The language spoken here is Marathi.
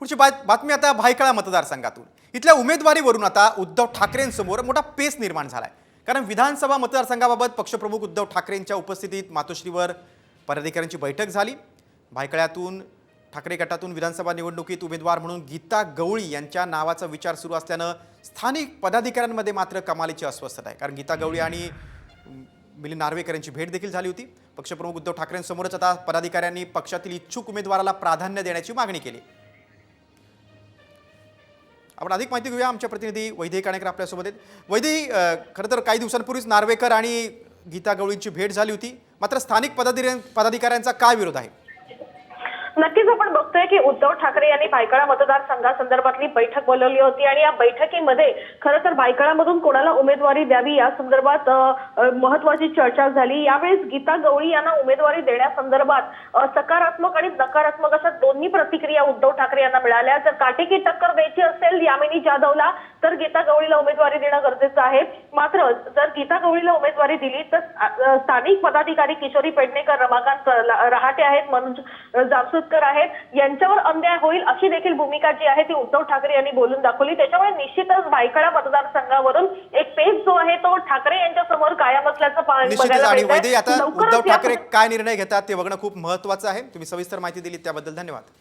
पुढची बातमी आता भायखळा मतदारसंघातून। इथल्या उमेदवारीवरून आता उद्धव ठाकरेंसमोर मोठा पेच निर्माण झालाय। कारण विधानसभा मतदारसंघाबाबत पक्षप्रमुख उद्धव ठाकरेंच्या उपस्थितीत मातोश्रीवर पदाधिकाऱ्यांची बैठक झाली। भायखळ्यातून ठाकरे गटातून विधानसभा निवडणुकीत उमेदवार म्हणून गीता गवळी यांच्या नावाचा विचार सुरू असल्यानं स्थानिक पदाधिकाऱ्यांमध्ये मात्र कमालीची अस्वस्थता आहे। कारण गीता गवळी आणि मिलिंद नार्वेकर यांची भेट देखील झाली होती। पक्षप्रमुख उद्धव ठाकरेंसमोरच आता पदाधिकाऱ्यांनी पक्षातील इच्छुक उमेदवाराला प्राधान्य देण्याची मागणी केली। आपण अधिक माहिती घेऊया, आमच्या प्रतिनिधी वैदेही काणेकर आपल्यासोबत आहेत। वैदेही, खरं तर काही दिवसांपूर्वीच नार्वेकर आणि गीता गवळींची भेट झाली होती, मात्र स्थानिक पदाधिकाऱ्यांचा काय विरोध आहे? नक्कीच आपण बघतोय की उद्धव ठाकरे यांनी भायखळा मतदारसंघासंदर्भातली बैठक बोलवली होती आणि या बैठकीमध्ये खरं तर भायखळामधून कोणाला उमेदवारी द्यावी या संदर्भात महत्त्वाची चर्चा झाली। यावेळेस गीता गवळी यांना उमेदवारी देण्यासंदर्भात सकारात्मक आणि नकारात्मक अशा दोन्ही प्रतिक्रिया उद्धव ठाकरे यांना मिळाल्या। जर काटेकी टक्कर द्यायची असेल यामिनी जाधवला तर गीता गवळीला उमेदवारी देणं गरजेचं आहे। मात्र जर गीता गवळीला उमेदवारी दिली तर स्थानिक पदाधिकारी किशोरी पेडणेकर, रमाकांत रहाटे आहेत, मनोज जामसुदकर आहेत, यांच्यावर अन्याय होईल अशी देखील भूमिका जी आहे ती उद्धव ठाकरे यांनी बोलून दाखवली। त्याच्यामुळे निश्चितच भायखळा मतदारसंघावरून एक पेच जो आहे तो ठाकरे यांच्या समोर कायम असल्याचं बघायला मिळतंय। आता उद्धव ठाकरे काय निर्णय घेतात ते बघणं खूप महत्त्वाचं आहे। तुम्ही सविस्तर माहिती दिली त्याबद्दल धन्यवाद।